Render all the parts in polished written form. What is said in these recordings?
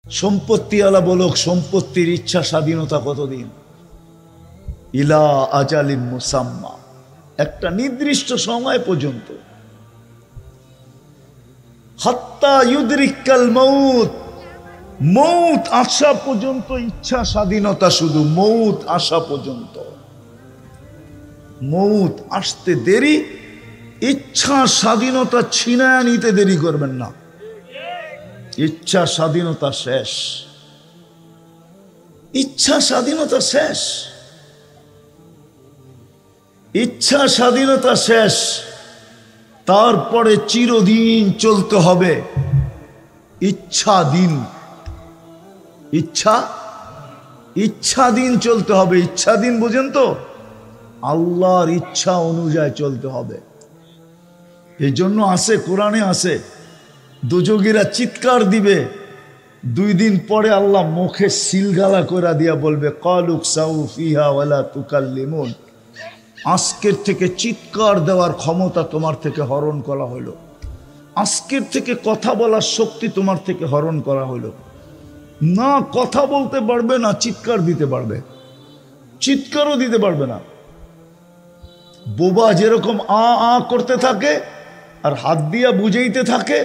সম্পত্তিওয়ালা বলুক সম্পত্তির ইচ্ছা স্বাধীনতা কতদিন? ইলা আজালিম মুসাম্মা, একটা নির্দিষ্ট সময় পর্যন্ত। হাত্তা ইউদরিকাল মউত, মউত আসা পর্যন্ত ইচ্ছা স্বাধীনতা, শুধু মউত আসা পর্যন্ত। মউত আসতে দেরি, ইচ্ছা স্বাধীনতা ছিনায় নিতে দেরি করবেন না। ইচ্ছা স্বাধীনতা শেষ, ইচ্ছা স্বাধীনতা শেষ, ইচ্ছা স্বাধীনতা শেষ। তারপরে চিরদিন চলতে হবে ইচ্ছা দিন, ইচ্ছা ইচ্ছা দিন চলতে হবে। ইচ্ছা দিন বুঝেন তো? আল্লাহর ইচ্ছা অনুযায়ী চলতে হবে। এই জন্য আছে, কোরআনে আছে, দুযোগীরা চিৎকার দিবে, 2 দিন পরে আল্লাহ মুখে সিলগালা করে দিয়া বলবে কালুক সাউ ফিহা ওয়ালা তুকাল্লিমুন, আজকের থেকে চিৎকার দেওয়ার ক্ষমতা তোমার থেকে হরণ করা হলো, আজকের থেকে কথা বলার শক্তি তোমার থেকে হরণ করা হলো। না কথা বলতে পারবে না, চিৎকার দিতে পারবে, চিৎকারও দিতে পারবে না। বোবা যেরকম আ আ করতে থাকে আর হাত দিয়া বুঝাইতে থাকে,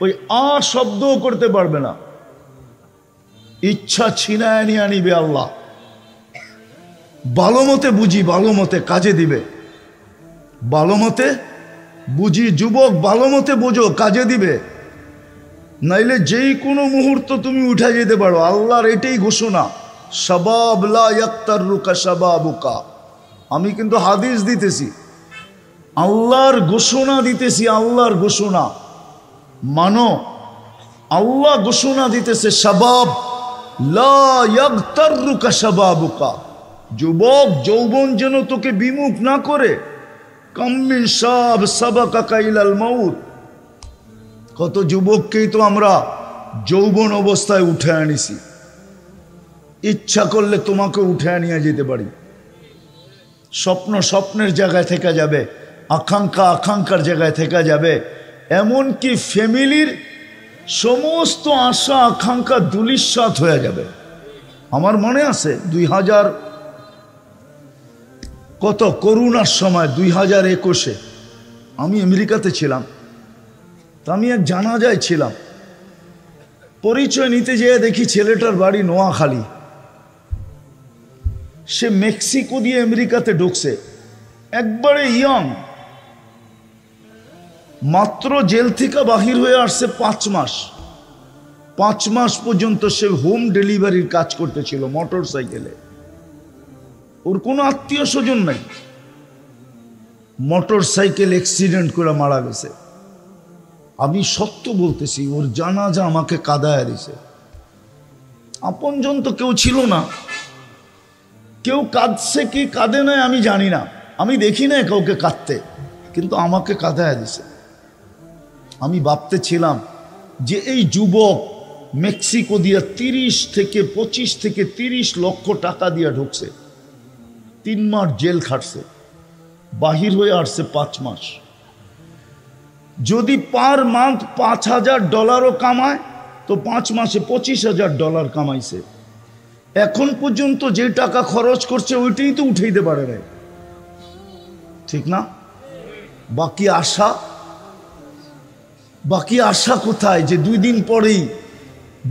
ওই আ শব্দও করতে পারবে না। ইচ্ছা ছিনায় নিয়ে আনিবে আল্লাহ। ভালো মতে বুঝি, ভালো মতে কাজে দিবে, ভালো মতে বুঝি, যুবক ভালো মতে বোঝো, কাজে দিবে, নাইলে যেই কোনো মুহূর্ত তুমি উঠে যেতে পারো। আল্লাহর এটাই ঘোষণা, শাবাব লা ইয়াক্তারুকা শাবাবুকা। আমি কিন্তু হাদিস দিতেছি, আল্লাহর ঘোষণা দিতেছি, আল্লাহর ঘোষণা মানো। আল্লাহ ঘোষণা দিতেছে শাবাব লা ইয়াক্তারুকা শাবাবুকা, যুবক যৌবন যেন তোকে বিমুখ না করে। কাম্মিন শাব সাবাকাকা ইলাল মাউত, কত যুবককেই তো আমরা যৌবন অবস্থায় উঠে আনিছি। ইচ্ছা করলে তোমাকে উঠে আনিয়ে যেতে পারি। স্বপ্ন স্বপ্নের জায়গায় থেকে যাবে, আকাঙ্ক্ষা আকাঙ্ক্ষার জায়গায় থেকে যাবে। এমনকি ফ্যামিলির সমস্ত আশা আকাঙ্ক্ষা ধূলিসাৎ হয়ে যাবে। আমার মনে আছে 2000 কত করোনার সময় 2021-এ আমি আমেরিকাতে ছিলাম। তা আমি এক জানাজায় ছিলাম, পরিচয় নিতে যেয়ে দেখি ছেলেটার বাড়ি নোয়াখালী। সে মেক্সিকো দিয়ে আমেরিকাতে ঢুকছে, একবারে ইয়ং, মাত্র জেল থেকে বাহির হয়ে আসছে 5 মাস। 5 মাস পর্যন্ত সে হোম ডেলিভারির কাজ করতেছিল মোটর সাইকেলে। ওর কোনো আত্মীয় স্বজন নাই, মোটর সাইকেল অ্যাক্সিডেন্ট করে মারা গেছে। আমি সত্য বলতেছি, ওর জানাজা আমাকে কাঁদায় দিছে। আপনজন তো কেউ ছিল না, কেউ কাঁদছে কি কাঁদে নাই আমি জানি না, আমি দেখি না কাউকে কাঁদতে, কিন্তু আমাকে কাঁদায় দিছে। আমি ভাবতেছিলাম যে এই যুবক মেক্সিকো দিয়ে 25 থেকে 30 লক্ষ টাকা দিয়ে ঢুকছে, 3 মাস জেল খাটছে, বাহির হয়ে আসছে 5 মাস। যদি পার মান্থ $5,000 কামায়, তো 5 মাসে $25,000 কামাইছে। এখন পর্যন্ত যে টাকা খরচ করছে ওইটাই তো উঠাইতে পারে না, ঠিক না? বাকি আশা, বাকি আশা কোথায়? যে 2 দিন পরেই,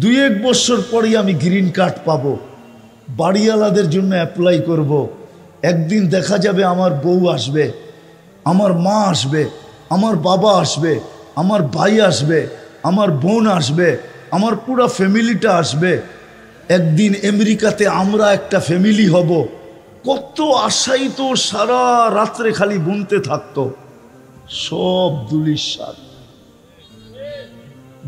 2-1 বছর পরেই আমি গ্রিন কার্ড পাবো, বাড়িওয়ালাদের জন্য অ্যাপ্লাই করব। একদিন দেখা যাবে আমার বউ আসবে, আমার মা আসবে, আমার বাবা আসবে, আমার ভাই আসবে, আমার বোন আসবে, আমার পুরো ফ্যামিলিটা আসবে। একদিন আমেরিকাতে আমরা একটা ফ্যামিলি হব। কত আশাই তো সারা রাত্রে খালি বুনতে থাকতো, সব ধূলিসাৎ।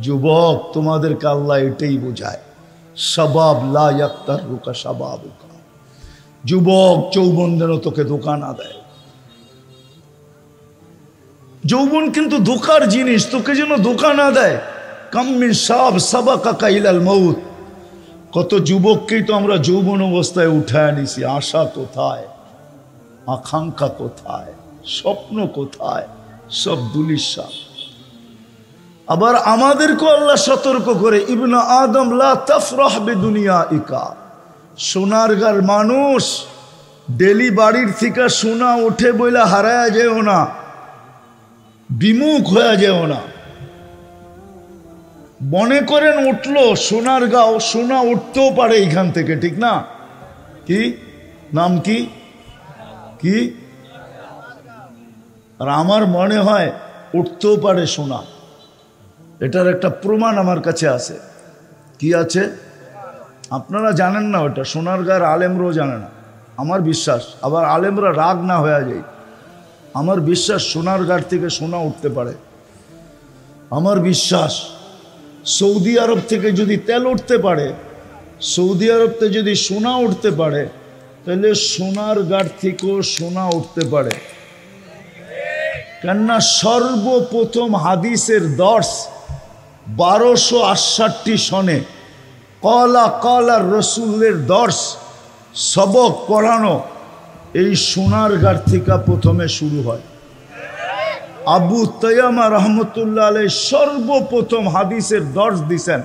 যুবক তোমাদেরকে আল্লাহ এটাই বোঝায়, শাবাব লা ইয়াক্তারুকা শাবাবুকা। যুবক যৌবন যেন তোকে ধোঁকা না দেয়। যৌবন কিন্তু ধোঁকার জিনিস, তোকে যেন ধোঁকা না দেয়। কাম্মিন শাব সাবাকাকা ইলাল মাউত, কত যুবককেই তো আমরা যৌবন অবস্থায় উঠে আনিছি। আশা কোথায়, আকাঙ্ক্ষা কোথায়, স্বপ্ন কোথায়? সব ধূলিসাৎ। আবার আমাদেরকে আল্লাহ সতর্ক করে, ইবনে আদম লা তাফরাহ বিদুনিয়াইকা, সোনারগাঁর মানুষ ডেলি বাড়ির থেকে সোনা ওঠে বইলা হারায়া যেও না, বিমুখ হয়ে যেও না। মনে করেন উঠলো সোনারগাঁও, সোনা উঠতেও পারে এইখান থেকে, ঠিক না? কি নাম কি কি? আর আমার মনে হয় উঠতেও পারে সোনা। এটার একটা প্রমাণ আমার কাছে আছে। কি আছে? আপনারা জানেন না ওটা, সোনারগাঁর আলেমরাও জানে না, আমার বিশ্বাস। আবার আলেমরা রাগ না হয়ে যায়, আমার বিশ্বাস সোনারগাঁ থেকে সোনা উঠতে পারে। আমার বিশ্বাস সৌদি আরব থেকে যদি তেল উঠতে পারে, সৌদি আরবতে যদি সোনা উঠতে পারে, তাহলে সোনারগাঁ থেকেও সোনা উঠতে পারে। কেননা সর্বপ্রথম হাদিসের দর্শ 1268 সনে কলা কলা রসুলের দর্শ সবক পড়ানো এই সোনারগাঁ থেকে প্রথমে শুরু হয়। আবু তাইয়ামা রহমতুল্লাহ আলাইহি সর্বপ্রথম হাদিসের দর্শ দিছেন।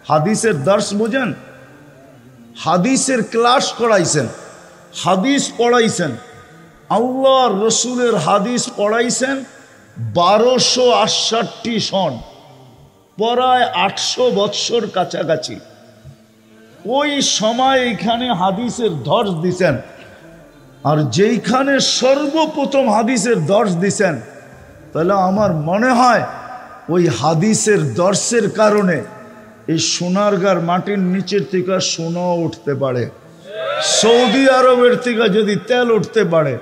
হাদিসের দর্শ বোঝেন? হাদিসের ক্লাস করাইছেন, হাদিস পড়াইছেন, আল্লাহ রসুলের হাদিস পড়াইছেন 1268 সন, প্রায় 800 বৎসর কাছাকাছি। ওই সময় এখানে হাদিসের দর্শ দিছেন। আর যেইখানে সর্বপ্রথম হাদিসের দর্শ দিছেন, তাহলে আমার মনে হয় ওই হাদিসের দর্শের কারণে এই সোনারগাঁর মাটির নিচের থেকে সোনা উঠতে পারে। সৌদি আরবের থেকে যদি তেল উঠতে পারে,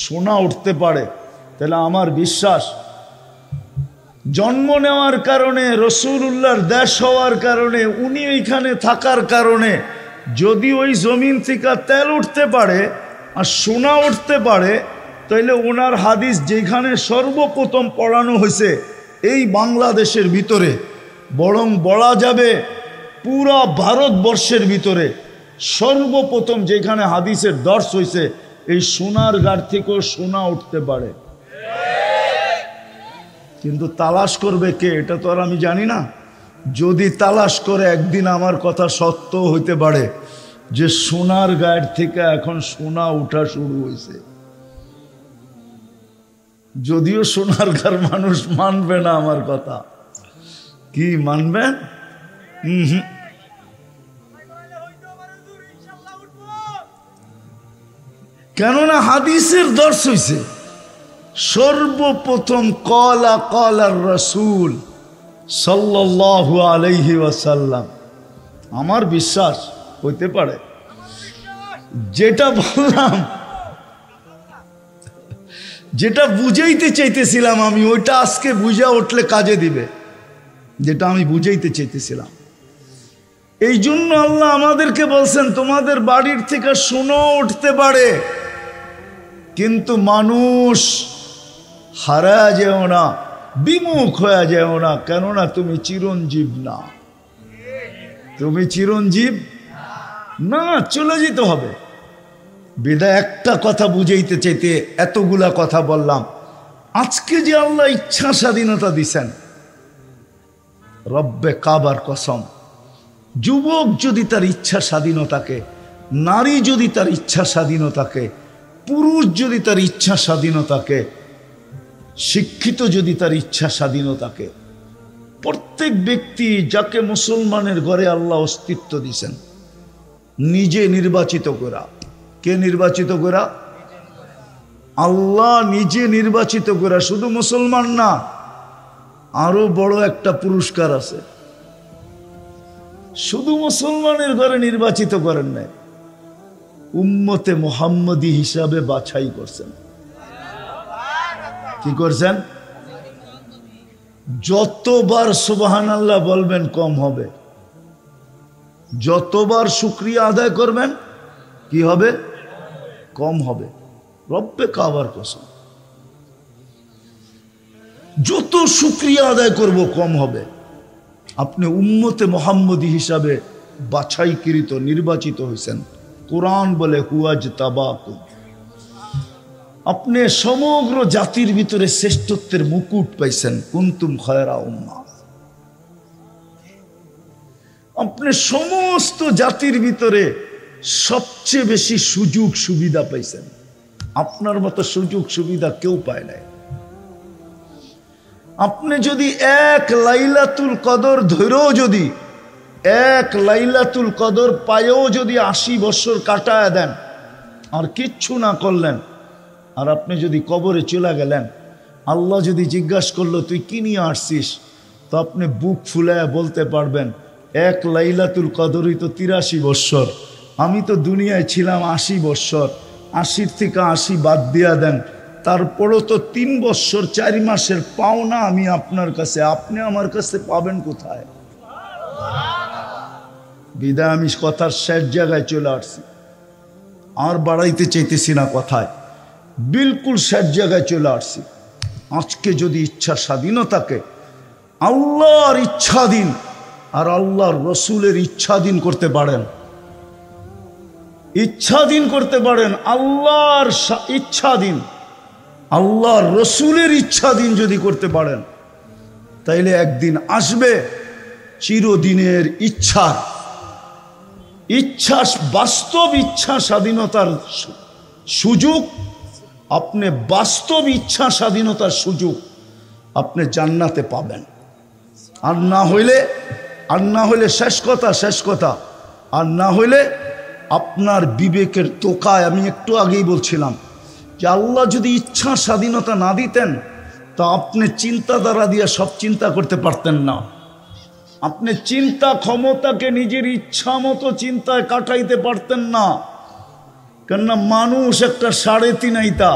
সোনা উঠতে পারে, তাহলে আমার বিশ্বাস জন্ম নেওয়ার কারণে, রসুলুল্লাহর দেশ হওয়ার কারণে, উনি ওইখানে থাকার কারণে যদি ওই জমিন থেকে তেল উঠতে পারে আর সোনা উঠতে পারে, তাইলে ওনার হাদিস যেখানে সর্বপ্রথম পড়ানো হয়েছে এই বাংলাদেশের ভিতরে, বরং বলা যাবে পুরা ভারতবর্ষের ভিতরে সর্বপ্রথম যেখানে হাদিসের দর্শ হয়েছে, এই সোনারগাঁ থেকেও সোনা উঠতে পারে। কিন্তু তালাশ করবে কে, এটা তো আর আমি জানি না। যদি তালাশ করে, একদিন আমার কথা সত্য হইতে পারে যে সোনারগাঁ থেকে এখন সোনা উঠা শুরু হয়েছে। যদিও সোনারগাঁর মানুষ মানবে না আমার কথা। কি মানবেন? কেননা হাদিসের দর্শ হইছে সর্বপ্রথম কলা কলার রসুল সাল্লাল্লাহু আলাইহি ওয়াসাল্লাম। আমার বিশ্বাস হইতে পারে যেটা বললাম, যেটা বুঝাইতে চাইতেছিলাম আমি, ওইটা আজকে বুঝা উঠলে কাজে দিবে, যেটা আমি বুঝাইতে চাইতেছিলাম। এই জন্য আল্লাহ আমাদেরকে বলছেন তোমাদের বাড়ির থেকে সোনা উঠতে পারে, কিন্তু মানুষ হারা যেও না, বিমুখ হয়ে যেও না, কেননা তুমি চিরঞ্জীব না। তুমি চিরঞ্জীব না, চলে যেতে হবে। বিদায় একটা কথা বুঝাইতে চাইতে এতগুলা কথা বললাম। আজকে যে আল্লাহ ইচ্ছা স্বাধীনতা দিছেন, রব্বে কাবার কসম, যুবক যদি তার ইচ্ছা স্বাধীনতাকে, নারী যদি তার ইচ্ছা স্বাধীনতাকে, পুরুষ যদি তার ইচ্ছা স্বাধীনতাকে, শিক্ষিত যদি তার ইচ্ছা স্বাধীনতাকে, প্রত্যেক ব্যক্তি যাকে মুসলমানের ঘরে আল্লাহ অস্তিত্ব দিছেন, নিজে নির্বাচিত করা। কে নির্বাচিত করা? আল্লাহ নিজে নির্বাচিত করা। শুধু মুসলমান না, আরো বড় একটা পুরস্কার আছে। শুধু মুসলমানের ঘরে নির্বাচিত করেন নাই, উম্মতে মুহাম্মদী হিসাবে বাছাই করছেন। কি করছেন? যতবার সুবহানাল্লাহ বলবেন কম হবে, যতবার শুকরিয়া আদায় করবেন কি হবে? কম হবে। রব্বে কাবার কসম, যত শুকরিয়া আদায় করব কম হবে। আপনি উম্মতে মুহাম্মদী হিসাবে বাছাইকৃত, নির্বাচিত হয়েছেন। কোরআন বলে হুয়াজ তাবাকুম, আপনি সমগ্র জাতির ভিতরে শ্রেষ্ঠত্বের মুকুট পাইছেন, কুনতুম খায়রা উম্মাহ। আপনি সমস্ত জাতির ভিতরে সবচেয়ে বেশি সুযোগ সুবিধা পাইছেন। আপনার মতো সুযোগ সুবিধা কেউ পায় নাই। আপনি যদি এক লাইলাতুল কদর ধরেও, যদি এক লাইলাতুল কদর পায়েও যদি 80 বছর কাটায় দেন আর কিচ্ছু না করলেন, আর আপনি যদি কবরে চলে গেলেন, আল্লাহ যদি জিজ্ঞাসা করলো তুই কি নিয়ে আসছিস, তো আপনি বুক ফুলায় বলতে পারবেন এক লাইলাতুল কদরই তো 83 বছর, আমি তো দুনিয়ায় ছিলাম 80 বছর, 80 থেকে 80 বাদ দিয়া দেন, তারপরও তো 3 বছর 4 মাসের পাওনা আমি আপনার কাছে, আপনি আমার কাছে পাবেন কোথায়? বিদায় আমি কথার শেষ জায়গায় চলে আসছি, আর বাড়াইতে চাইতেছি না কথায়, বিলকুল শেষ জায়গায় চলে আসছি। আজকে যদি ইচ্ছা স্বাধীনতাকে আল্লাহর ইচ্ছাধীন আর আল্লাহর রসুলের ইচ্ছাধীন করতে পারেন, ইচ্ছাধীন করতে পারেন, আল্লাহর ইচ্ছাধীন আল্লাহর রসুলের ইচ্ছাধীন যদি করতে পারেন, তাইলে একদিন আসবে চিরদিনের ইচ্ছা, বাস্তব ইচ্ছা স্বাধীনতার সুযোগ, আপনি বাস্তব ইচ্ছা স্বাধীনতার সুযোগ আপনি জান্নাতে পাবেন। আর না হইলে শেষ কথা, আর না হইলে আপনার বিবেকের তোকায়, আমি একটু আগেই বলছিলাম যে আল্লাহ যদি ইচ্ছা স্বাধীনতা না দিতেন, তা আপনি চিন্তাধারা দিয়ে সব চিন্তা করতে পারতেন না। আপনি চিন্তা ক্ষমতাকে নিজের ইচ্ছা মতো চিন্তায় কাটাইতে পারতেন না। কেননা মানুষ একটা 3.5 আইতা,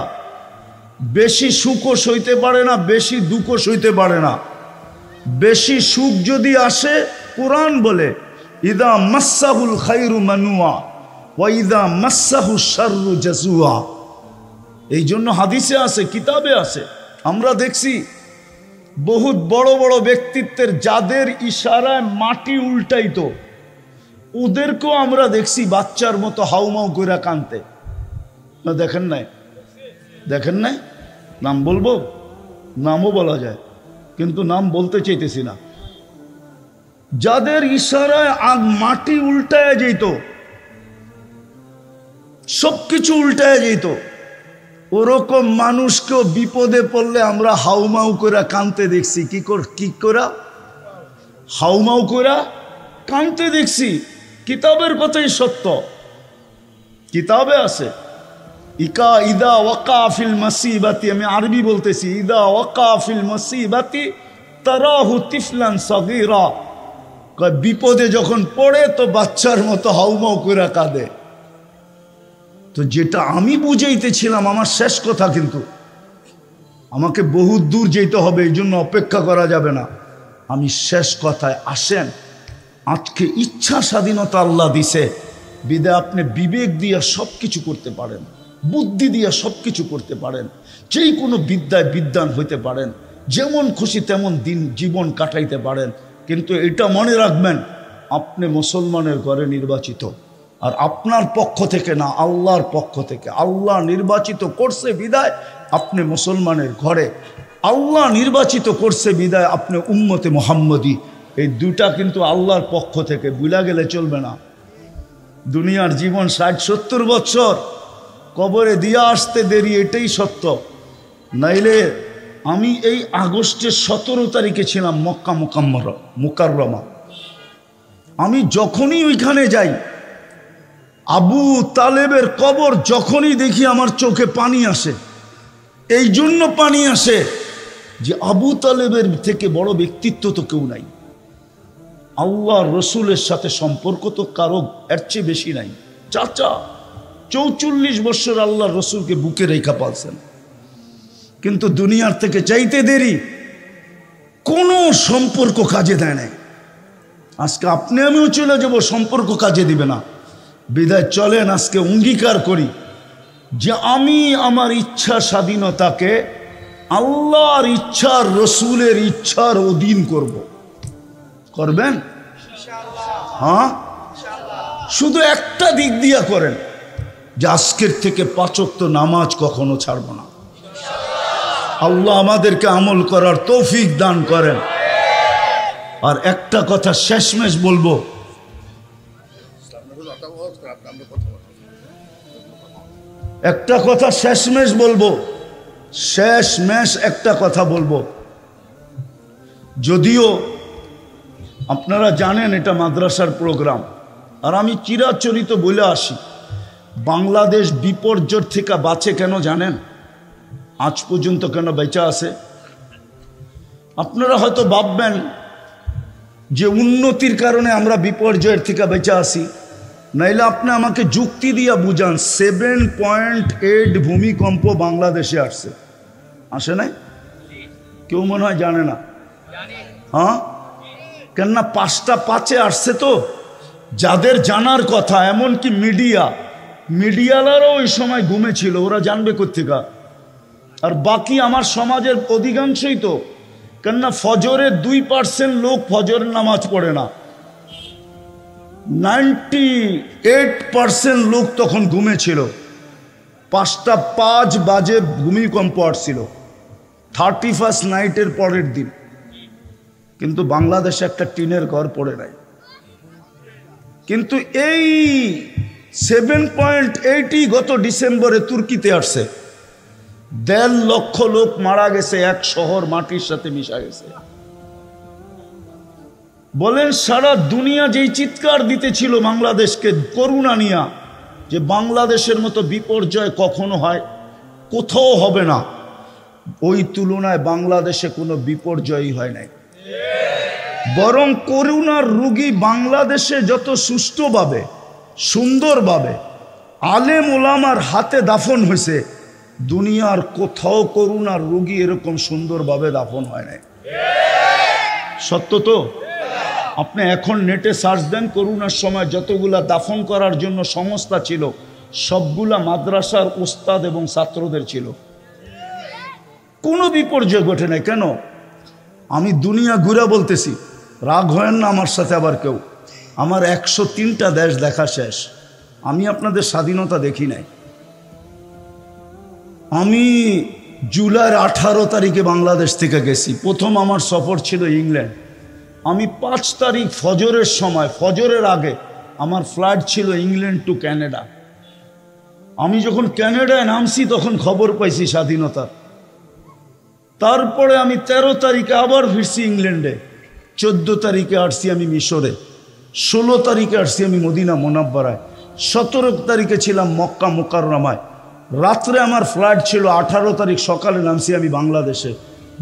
বেশি সুখও সইতে পারে না, বেশি দুঃখও সইতে পারে না। বেশি সুখ যদি আসে, কোরআন বলে ইদা মাসাহুল খাইরু মানুয়া ওয়া ইদা মাসাহু শাররু জাজুয়া। এই জন্য হাদিসে আছে, কিতাবে আছে, আমরা দেখছি বহুত বড় বড় ব্যক্তিত্বের যাদের ইশারায় মাটি উল্টাইতো, ওদেরকেও আমরা দেখছি বাচ্চার মতো হাউমাউ করে কানতে। না দেখেন নাই? নাম বলবো? নামও বলা যায়, কিন্তু নাম বলতে চাইতেছি না। যাদের ইশারায় মাটি উল্টায় যেত, সবকিছু উল্টায় যেত, ওরকম মানুষকেও বিপদে পড়লে আমরা হাউমাউ করে কানতে দেখছি। কি করা? হাউমাউ করে কানতে দেখছি। কিতাবের কথাই সত্য, কিতাবে আছে। ইদা ওয়াকা ফিল মাসিবাতি, আমি আরবি বলতেছি, ইদা ওয়াকা ফিল মাসিবাতি তারাহু তিফলান সাগীরা, বিপদে যখন পড়ে তো বাচ্চার মতো হাউমাউ করে কাঁদে। তো যেটা আমি বুঝাইতেছিলাম, আমার শেষ কথা, কিন্তু আমাকে বহুত দূর যেতে হবে, এই জন্য অপেক্ষা করা যাবে না। আমি শেষ কথায় আসেন, আজকে ইচ্ছা স্বাধীনতা আল্লাহ দিছে, বিদায় আপনি বিবেক দিয়ে সব কিছু করতে পারেন, বুদ্ধি দিয়ে সব কিছু করতে পারেন, যেই কোনো বিদ্যায় বিদ্বান হইতে পারেন, যেমন খুশি তেমন জীবন কাটাইতে পারেন। কিন্তু এটা মনে রাখবেন, আপনি মুসলমানের ঘরে নির্বাচিত, আর আপনার পক্ষ থেকে না, আল্লাহর পক্ষ থেকে। আল্লাহ নির্বাচিত করছে বিদায় আপনি মুসলমানের ঘরে, আল্লাহ নির্বাচিত করছে বিদায় আপনি উম্মতে মুহাম্মদী। এই দুটা কিন্তু আল্লাহর পক্ষ থেকে, ভুলা গেলে চলবে না। দুনিয়ার জীবন 60-70 বছর, কবরে দিয়া আসতে দেরি, এটাই সত্য। নাইলে আমি এই আগস্টের 17 তারিখে ছিলাম মক্কা মুকাররমা। আমি যখনই ওইখানে যাই, আবু তালেবের কবর যখনই দেখি আমার চোখে পানি আসে। এই জন্য পানি আসে যে আবু তালেবের থেকে বড় ব্যক্তিত্ব তো কেউ নাই। আল্লাহ রসুলের সাথে সম্পর্ক তো কারো এর চেয়ে বেশি নাই। চাচা 44 বছর আল্লাহ রসুলকে বুকে রেখা পালছেন, কিন্তু দুনিয়ার থেকে চাইতে দেরি, কোনো সম্পর্ক কাজে দেয় নাই। আজকে আপনি আমিও চলে যাব, সম্পর্ক কাজে দিবে না। বিদায় চলেন আজকে অঙ্গীকার করি যে আমি আমার ইচ্ছা স্বাধীনতাকে আল্লাহর ইচ্ছার, রসুলের ইচ্ছার অধীন করব। করবেন? হ্যাঁ, শুধু একটা দিক দিয়া করেন, যে আজকের থেকে 5 ওয়াক্ত নামাজ কখনো ছাড়ব না। আল্লাহ আমাদেরকে আমল করার তৌফিক দান করেন। আর একটা কথা শেষমেশ বলবো, শেষমেশ একটা কথা বলবো। যদিও আপনারা জানেন এটা মাদ্রাসার প্রোগ্রাম, আর আমি চিরাচরিত বলে আসি, বাংলাদেশ বিপর্যয় থেকে বাঁচে কেন জানেন? আজ পর্যন্ত কেন বেঁচে আছে? আপনারা হয়তো ভাববেন যে উন্নতির কারণে আমরা বিপর্যয়ের থেকে বেঁচে আসি, নাইলে আপনি আমাকে যুক্তি দিয়া বুঝান 7.8 ভূমিকম্প বাংলাদেশে আসছে, আসে নাই? কেউ মনে হয় জানে না। হ্যাঁ, কেননা 5টা 5-এ আসছে। তো যাদের জানার কথা, এমনকি মিডিয়ালারও ওই সময় ঘুমেছিল, ওরা জানবে কোত্থেকা? আর বাকি আমার সমাজের অধিকাংশই তো, কেননা ফজরের 2% লোক ফজরের নামাজ পড়ে না, 98% লোক তখন ঘুমেছিল। 5টা 5 বাজে ভূমিকম্প আসছিল 31st নাইটের পরের দিন, কিন্তু বাংলাদেশে একটা টিনের ঘর পড়ে নাই। কিন্তু এই 7.8 গত ডিসেম্বরে তুর্কিতে আসছে, 1.5 লক্ষ লোক মারা গেছে, এক শহর মাটির সাথে মিশা গেছে। বলেন সারা দুনিয়া যেই চিৎকার দিতেছিল বাংলাদেশকে করুণা নিয়া, যে বাংলাদেশের মতো বিপর্যয় কখনো হয়, কোথাও হবে না, ওই তুলনায় বাংলাদেশে কোনো বিপর্যয়ই হয় নাই। বরং করুণার রোগী বাংলাদেশে যত সুষ্ঠুভাবে সুন্দরভাবে আলেম ওলামার হাতে দাফন হয়েছে, দুনিয়ার কোথাও করুণার রোগী এরকম সুন্দরভাবে দাফন হয় নাই। সত্য তো? আপনি এখন নেটে সার্চ দেন, করোনার সময় যতগুলা দাফন করার জন্য সংস্থা ছিল, সবগুলা মাদ্রাসার উস্তাদ এবং ছাত্রদের ছিল। কোনো বিপর্যয় ঘটে নাই। কেন? আমি দুনিয়া ঘুরে বলতেছি, রাগ হয় না আমার সাথে আবার কেউ। আমার 103টা দেশ দেখা শেষ, আমি আপনাদের স্বাধীনতা দেখি নাই। আমি জুলাইয়ের 18 তারিখে বাংলাদেশ থেকে গেছি, প্রথম আমার সফর ছিল ইংল্যান্ড। আমি 5 তারিখ ফজরের সময়, ফজরের আগে আমার ফ্লাইট ছিল ইংল্যান্ড টু ক্যানাডা। আমি যখন ক্যানাডায় নামছি তখন খবর পাইছি স্বাধীনতার। তারপরে আমি 13 তারিখে আবার ফিরছি ইংল্যান্ডে, 14 তারিখে আসছি আমি মিশরে, 16 তারিখে আসছি আমি মদিনা মুনাব্বারায়, 17 তারিখে ছিলাম মক্কা মুকাররমায়। রাত্রে আমার ফ্লাইট ছিল, 18 তারিখ সকালে নামছি আমি বাংলাদেশে।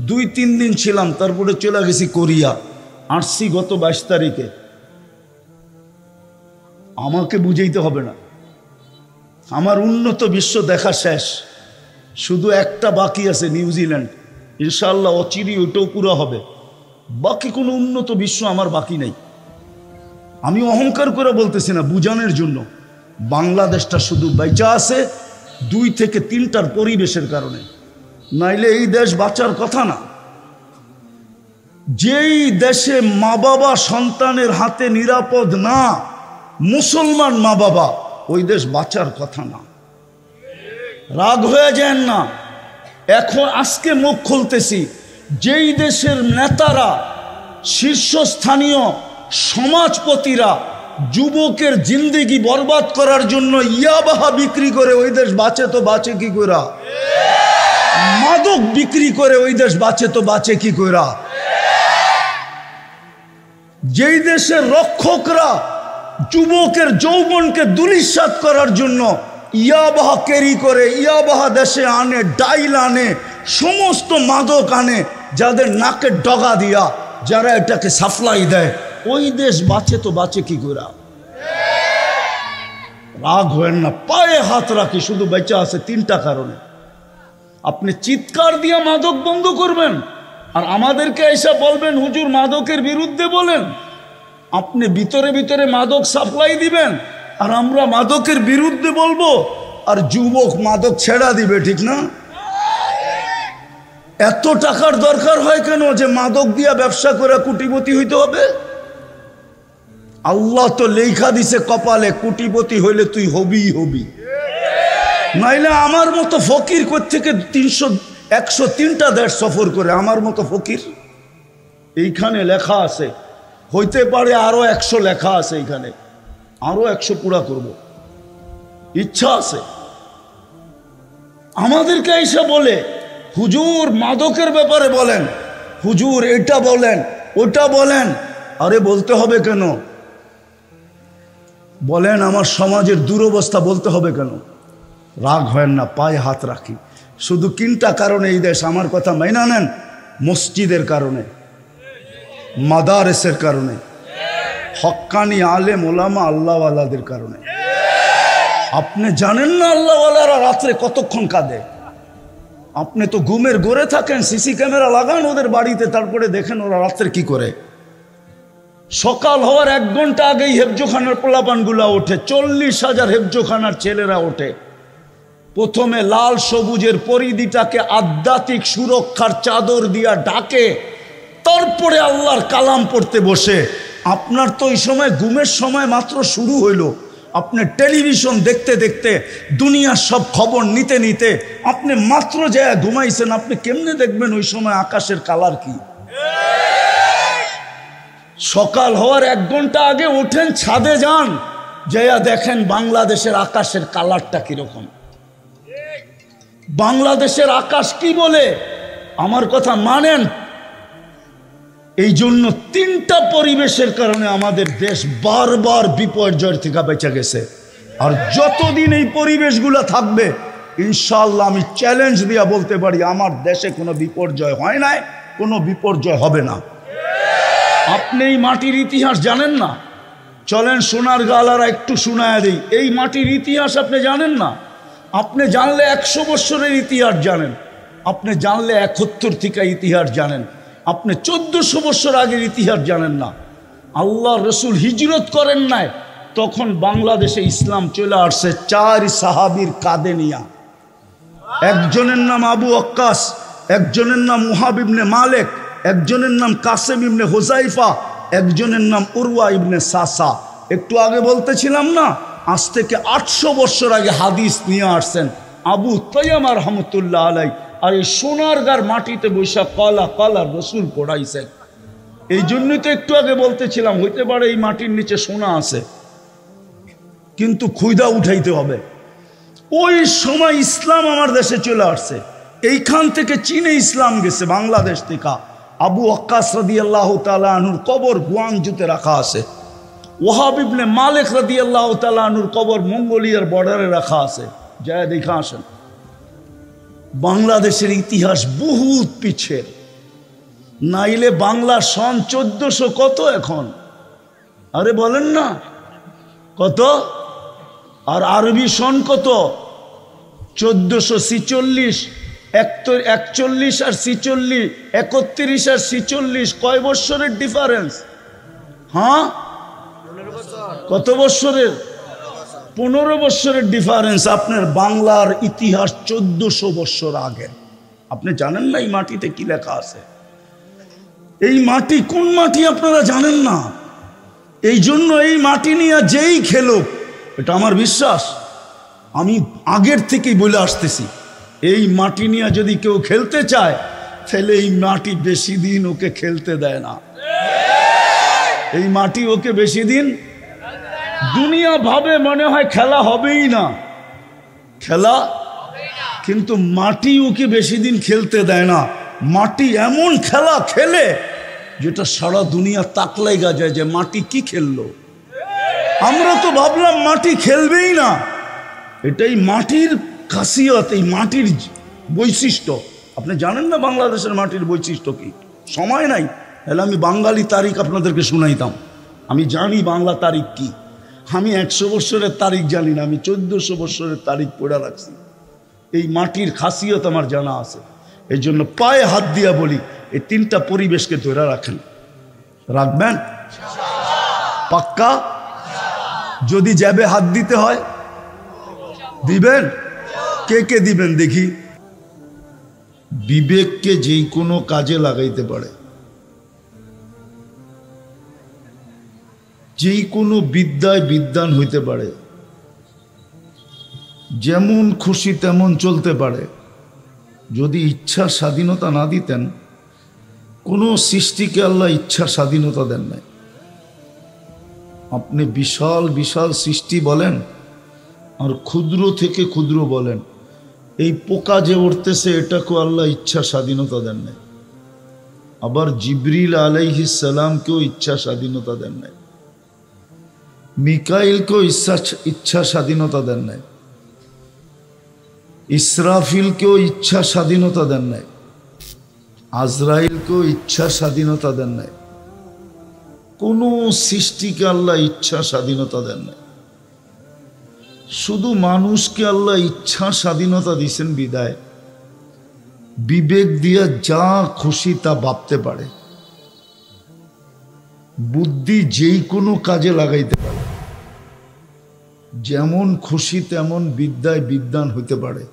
2-3 দিন ছিলাম, তারপরে চলে গেছি কোরিয়া, আসছি গত 22 তারিখে। আমাকে বুঝাইতে হবে না, আমার উন্নত বিশ্ব দেখা শেষ, শুধু একটা বাকি আছে, নিউজিল্যান্ড। ইনশাআল্লাহ অচিরেই ওটাও পুরো হবে। বাকি কোনো উন্নত বিশ্ব আমার বাকি নেই। আমি অহংকার করে বলতেছি না, বুঝানোর জন্য। বাংলাদেশটা শুধু বেঁচে আছে 2 থেকে 3টার পরিবেশের কারণে, নাইলে এই দেশ বাঁচার কথা না। যেই দেশে মা বাবা সন্তানের হাতে নিরাপদ না, মুসলমান মা বাবা, ওই দেশ বাঁচার কথা না। রাগ হয়ে যান না। এখন আজকে মুখ খুলতেছি, যেই দেশের নেতারা, শীর্ষস্থানীয় সমাজপতিরা যুবকের জিন্দেগি বরবাদ করার জন্য ইয়াবাহা বিক্রি করে, ওই দেশ বাঁচে তো বাঁচে কি কইরা? মাদক বিক্রি করে ওই দেশ বাঁচে তো বাঁচে কি কইরা? যেই দেশের রক্ষকরা যুবকের যৌবনকে দুলিশাত করার জন্য ইয়াবাহা ক্যারি করে, ইয়াবাহা দেশে আনে, ডাইল আনে, সমস্ত মাদক আনে, যাদের নাকের ডগা দিয়া যারা এটাকে সাপ্লাই দেয়, ওই দেশ বাঁচে তো বাঁচে কি কইরা? রাগ হয়েন না, পায়ে হাত রাখি, শুধু বেঁচে আছে 3টা কারণে। আপনি চিৎকার দিয়ে মাদক বন্ধ করবেন, আর আমাদেরকে এসে বলবেন হুজুর মাদকের বিরুদ্ধে বলেন। আপনি ভিতরে ভিতরে মাদক সাপ্লাই দিবেন, আর আমরা মাদকের বিরুদ্ধে বলবো, আর যুবক মাদক ছেড়া দিবে, ঠিক না? এত টাকার দরকার হয় কেন যে মাদক দিয়া ব্যবসা করে কোটিপতি হইতে হবে? আল্লাহ তো লেখা দিছে কপালে, কোটিপতি হইলে তুই হবি হবি। নাইলে আমার মতো ফকির কোত্থেকে 103টা দেশ সফর করে, আমার মতো ফকির। এইখানে লেখা আছে, হইতে পারে আরো 100 লেখা আছে, এইখানে আরো 100 পুরা করব, ইচ্ছা আছে। আমাদেরকে এসে বলে হুজুর মাদকের ব্যাপারে বলেন, হুজুর এটা বলেন ওটা বলেন। আরে বলতে হবে কেন বলেন? আমার সমাজের দুরবস্থা বলতে হবে কেন? রাগ হয় না, পায়ে হাত রাখি। শুধু 3টা কারণে এই দেশ, আমার কথা মাইনা নেন, মসজিদের কারণে, মাদারেসের কারণে, হক্কানি আলেম ওলামা আল্লাহওয়ালাদের কারণে। আপনি জানেন না আল্লাহওয়ালারা রাত্রে কতক্ষণ কাঁদে? আপনি তো ঘুমের ঘরে থাকেন, সিসি ক্যামেরা লাগান ওদের বাড়িতে, তারপরে দেখেন ওরা রাত্রে কি করে। সকাল হওয়ার 1 ঘন্টা আগেই হেফজোখানার পোলাপানগুলা ওঠে, 40,000 হেফজোখানার ছেলেরা ওঠে। প্রথমে লাল সবুজের পরিধিটাকে আধ্যাত্মিক সুরক্ষার চাদর দিয়া ডাকে, তারপরে আল্লাহর কালাম পড়তে বসে। আপনার তো ওই সময় ঘুমের সময় মাত্র শুরু হইল, আপনি টেলিভিশন দেখতে দেখতে দুনিয়ার সব খবর নিতে নিতে আপনি মাত্র যায় ঘুমাইছেন। আপনি কেমনে দেখবেন ওই সময় আকাশের কালার কি? সকাল হওয়ার 1 ঘন্টা আগে ওঠেন, ছাদে যান, যাইয়া দেখেন বাংলাদেশের আকাশের কালারটা কিরকম। বাংলাদেশের আকাশ কি বলে? আমার কথা মানেন? এই জন্য 3টা পরিবেশের কারণে আমাদের দেশ বারবার বিপর্যয় থেকে বেঁচে গেছে। আর যতদিন এই পরিবেশগুলো থাকবে, ইনশাআল্লাহ আমি চ্যালেঞ্জ দিয়া বলতে পারি, আমার দেশে কোনো বিপর্যয় হয় নাই, কোনো বিপর্যয় হবে না। আপনি এই মাটির ইতিহাস জানেন না? চলেন সোনার গালারা একটু শোনায় দিই। এই মাটির ইতিহাস আপনি জানেন না? আপনি জানলে 100 বছরের ইতিহাস জানেন, আপনি জানলে 71 থেকে ইতিহাস জানেন, আপনি 1400 বছর আগের ইতিহাস জানেন না। আল্লাহ রসুল হিজরত করেন নাই, তখন বাংলাদেশে ইসলাম চলে আসছে 4 সাহাবীর কাঁধে নিয়া। একজনের নাম আবু ওয়াক্কাস, একজনের নাম মুহাব ইবনে মালিক, একজনের নাম কাসেম ইবনে হুযাইফা, একজনের নাম উরওয়া ইবনে সাসা। একটু আগে বলতেছিলাম না, আজ থেকে 800 বছর আগে হাদিস নিয়ে আসছেন আবু তাইয়ামা রহমতুল্লাহ আলাই। আর এই সোনারগাঁর মাটিতে বৈশা কলা কলা রসুল পড়াইছেন। এই জন্যই তো একটু আগে বলতেছিলাম, হইতে পারে এই মাটির নিচে সোনা আছে, কিন্তু খুইদা উঠাইতে হবে। ওই সময় ইসলাম আমার দেশে চলে আসছে, এইখান থেকে চীনে ইসলাম গেছে, বাংলাদেশ থেকে। আবু ওয়াক্কাস রাদিয়াল্লাহু তাআলা আনহুর কবর গুয়াংজুতে রাখা আছে। ওয়াহাব ইবনে মালিক রাদিয়াল্লাহু তাআলা আনহুর কবর মঙ্গোলিয়ার বর্ডারে রাখা আছে, যায় দেখা আসেন। বাংলাদেশের ইতিহাস বহুত পিছের, নাইলে বাংলা সন 1400 কত এখন? আরে বলেন না কত? আর আরবি সন কত? 1446। 41 আর 46, 31 আর 46, কয় বৎসরের ডিফারেন্স? হ্যাঁ, কত বৎসরের? 15 বৎসরের ডিফারেন্স। আপনার বাংলার ইতিহাস 1400 বৎসর আগে। আপনি জানেন না এই মাটিতে কি লেখা আছে? এই মাটি কোন মাটি আপনারা জানেন না। এই জন্য এই মাটি নিয়ে যেই খেলুক, এটা আমার বিশ্বাস, আমি আগের থেকেই বলে আসতেছি, এই মাটি নিয়ে যদি কেউ খেলতে চায়, তাহলে এই মাটি বেশি দিন ওকে খেলতে দেয় না। এই মাটি ওকে বেশি দিন, দুনিয়া ভাবে মনে হয় খেলা হবেই না, খেলা, কিন্তু মাটি ওকে বেশি দিন খেলতে দেয় না। মাটি এমন খেলা খেলে যেটা সারা দুনিয়া তাকলাইগা যায় যে মাটি কি খেললো। আমরা তো ভাবলাম মাটি খেলবেই না। এটাই মাটির খাসিয়ত, এই মাটির বৈশিষ্ট্য। আপনি জানেন না বাংলাদেশের মাটির বৈশিষ্ট্য কি? সময় নাই, তাহলে আমি বাঙালি তারিখ আপনাদেরকে শুনাইতাম। আমি জানি বাংলা তারিখ কি। আমি 100 বৎসরের তারিখ জানি না, আমি 1400 বৎসরের তারিখ পড়ে রাখছি। এই মাটির খাসিয়ত আমার জানা আছে। এই জন্য পায়ে হাত দিয়া বলি, এই 3টা পরিবেশকে ধরে রাখেন, রাখবেন পাক্কা? যদি যাবে হাত দিতে হয় দিবেন? কে কে দিবেন দেখি? বিবেককে যেই কোনো কাজে লাগাইতে পারে, যেই কোনো বিদ্যায় বিদ্বান হইতে পারে, যেমন খুশি তেমন চলতে পারে। যদি ইচ্ছার স্বাধীনতা না দিতেন, কোনো সৃষ্টিকে আল্লাহ ইচ্ছার স্বাধীনতা দেন নাই। আপনি বিশাল বিশাল সৃষ্টি বলেন আর ক্ষুদ্র থেকে ক্ষুদ্র বলেন, এই পোকা যে উঠতেছে এটাকেও আল্লাহ ইচ্ছার স্বাধীনতা দেন নাই। আবার জিবরিল আলাইহিস সালামকেও ইচ্ছা স্বাধীনতা দেন নাই, মিকাইলকেও ইচ্ছা স্বাধীনতা দেন নাই, ইসরাফিলকেও ইচ্ছা স্বাধীনতা দেন নাই, আজরাইলকেও ইচ্ছা স্বাধীনতা দেন নাই। কোনো সৃষ্টিকে আল্লাহ ইচ্ছা স্বাধীনতা দেন নাই। শুধু মানুষকে আল্লাহ ইচ্ছা স্বাধীনতা দিয়েছেন বিদায় বিবেক দিয়া যা খুশি তা ভাবতে পারে, বুদ্ধি যেই কোনো কাজে লাগাইতে পারে, যেমন খুশি তেমন বিদ্যায় বিদ্বান হইতে পারে।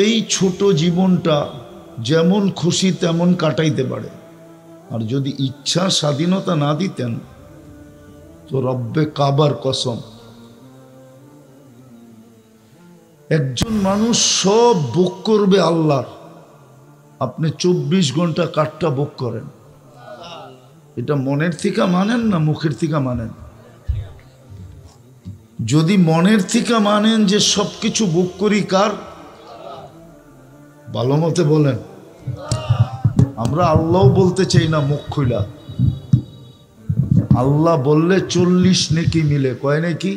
এই ছোট জীবনটা যেমন খুশি তেমন কাটাইতে পারে। আর যদি ইচ্ছা স্বাধীনতা না দিতেন তো রব্বে কাবার কসম, একজন মানুষ সব ভোগ করবে আল্লাহর, আপনি 24 ঘন্টা কাঠটা ভোগ করেন। এটা মনের থেকে মানেন না মুখের থেকে মানেন? যদি মনের থেকে মানেন যে সবকিছু ভোগ করি কার, ভালো মতে বলেন। আমরা আল্লাহ বলতে চাই না মুখ খুলা। আল্লাহ বললে 40 নেকি মিলে, কয় নাকি?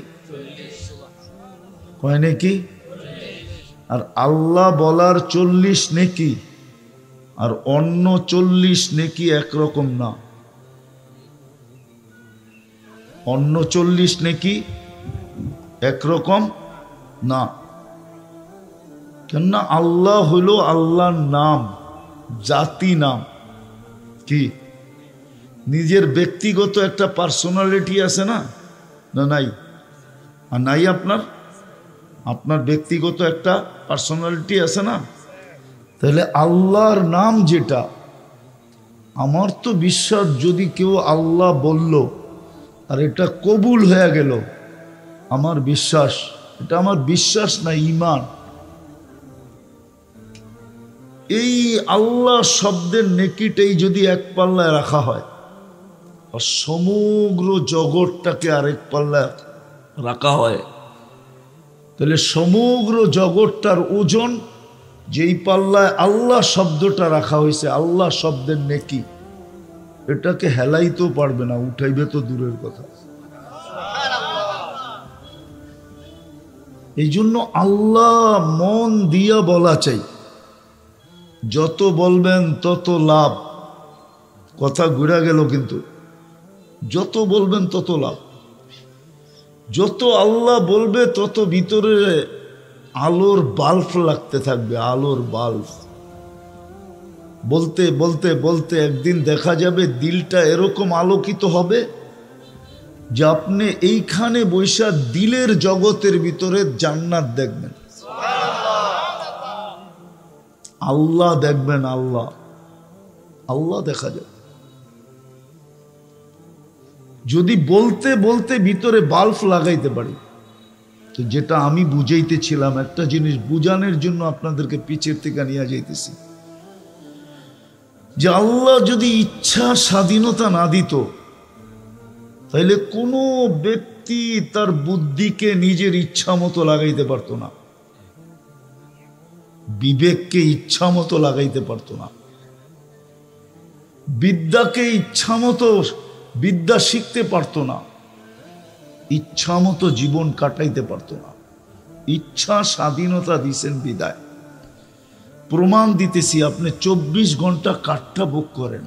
কয় নাকি? আর আল্লাহ বলার 40 নেকি আর অন্য 40 নেকি একরকম না। অন্য 40 নেকি একরকম না। কেননা আল্লাহ হইল আল্লাহর নাম, জাতি নাম। কি নিজের ব্যক্তিগত একটা পার্সোনালিটি আছে না? না নাই? আর নাই আপনার? আপনার ব্যক্তিগত একটা পার্সোনালিটি আছে না? তাহলে আল্লাহর নাম যেটা, আমার তো বিশ্বাস যদি কেউ আল্লাহ বলল আর এটা কবুল হয়ে গেল, আমার বিশ্বাস, এটা আমার বিশ্বাস না, ঈমান। এই আল্লাহ শব্দের নেকিটাই যদি এক পাল্লায় রাখা হয় আর সমগ্র জগৎটাকে আরেক পাল্লায় রাখা হয়, তাহলে সমগ্র জগৎটার ওজন যেই পাল্লায় আল্লাহ শব্দটা রাখা হয়েছে, আল্লাহ শব্দের নেকি, এটাকে হেলাইতেও পারবে না, উঠাইবে তো দূরের কথা। এই জন্য আল্লাহ মন দিয়া বলা চাই। যত বলবেন তত লাভ। কথা ঘুরে গেল, কিন্তু যত বলবেন তত লাভ। যত আল্লাহ বলবে তত ভিতরে আলোর বাল্ব লাগতে থাকবে, আলোর বাল্ব। বলতে বলতে বলতে একদিন দেখা যাবে দিলটা এরকম আলোকিত হবে যে আপনি এইখানে বৈশা দিলের জগতের ভিতরে জান্নাত দেখবেন, আল্লাহ দেখবেন, আল্লাহ আল্লাহ দেখা যাবে। যদি বলতে বলতে ভিতরে বাল্ব লাগাইতে পারি, তো যেটা আমি বুঝাইতেছিলাম, একটা জিনিস বুঝানোর জন্য আপনাদেরকে পিছের থেকে নিয়ে যাইতেছি, যে আল্লাহ যদি ইচ্ছা স্বাধীনতা না দিত, তাহলে কোনো ব্যক্তি তার বুদ্ধিকে নিজের ইচ্ছা মতো লাগাইতে পারতো না, বিবেককে ইচ্ছা মতো লাগাইতে পারতো না, বিদ্যাকে ইচ্ছা মতো বিদ্যা শিখতে পারতো না, ইচ্ছা মতো জীবন কাটাইতে পারতো না। ইচ্ছা স্বাধীনতা দিছেন বিদায়। প্রমাণ দিতেছি, আপনি 24 ঘন্টা কাঠটা ভোগ করেন,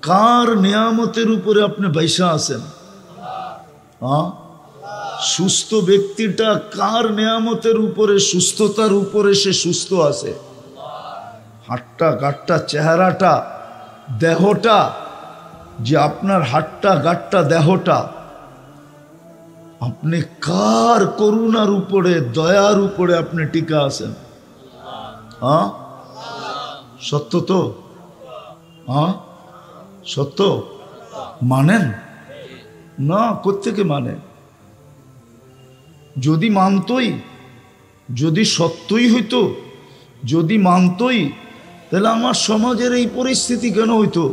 কার নিয়ামতের উপরে আপনি বাইসা আছেন? সুস্থ ব্যক্তিটা কার নিয়ামতের উপরে, সুস্থতার উপরে সে সুস্থ আছে? হাটটা গাটটা চেহারাটা দেহটা, যে আপনার হাটটা গাটটা দেহটা, আপনি কার করুণার উপরে, দয়ার উপরে আপনি টিকা আছেন? সত্য তো? সত্য মানেন না? কোত্থেকে মানেন? যদি মানতই, যদি সত্যই হইতো, যদি মানতই, তাহলে আমার সমাজের এই পরিস্থিতি কেন হইতো?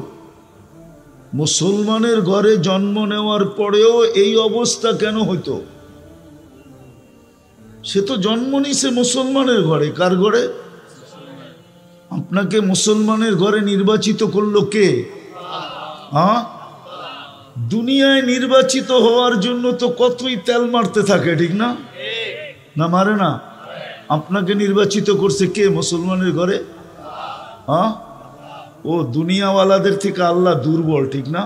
মুসলমানের ঘরে জন্ম নেওয়ার পরেও এই অবস্থা কেন হইতো? সে তো জন্ম নিছে মুসলমানের ঘরে। কার ঘরে? আপনাকে মুসলমানের ঘরে নির্বাচিত করলো কে? হ্যাঁ, দুনিয়ায় নির্বাচিত হওয়ার জন্য তো কতই তেল মারতে থাকে, ঠিক না? না মারে না? আপনাকে নির্বাচিত করছে কে মুসলমানের ঘরে? হ্যাঁ, ও দুনিয়াওয়ালাদের থেকে আল্লাহ দুর্বল, ঠিক না?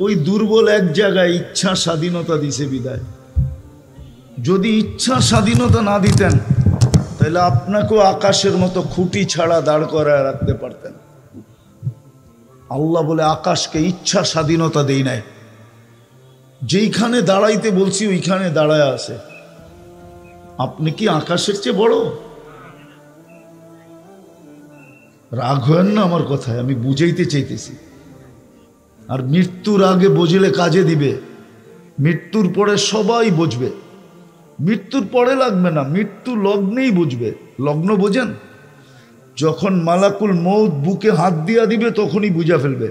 ওই দুর্বল এক জায়গায় ইচ্ছা স্বাধীনতা দিছে বিদায়। যদি ইচ্ছা স্বাধীনতা না দিতেন তাহলে আপনাকেও আকাশের মতো খুঁটি ছাড়া দাঁড় করায় রাখতে পারতেন। আল্লাহ বলে আকাশকে ইচ্ছা স্বাধীনতা দেই নাই, যেইখানে দাঁড়াইতে বলছি ওইখানে দাঁড়ায় আছে। আপনি কি আকাশের চেয়ে বড়? রাগ হয়েন না আমার কথায়, আমি বুঝাইতে চাইতেছি। আর মৃত্যুর আগে বুঝলে কাজে দিবে, মৃত্যুর পরে সবাই বুঝবে। মৃত্যুর পরে লাগবে না, মৃত্যু লগ্নেই বুঝবে। লগ্ন বোঝেন? যখন মালাকুল মউত বুকে হাত দিয়া দিবে তখনই বুঝা ফেলবে,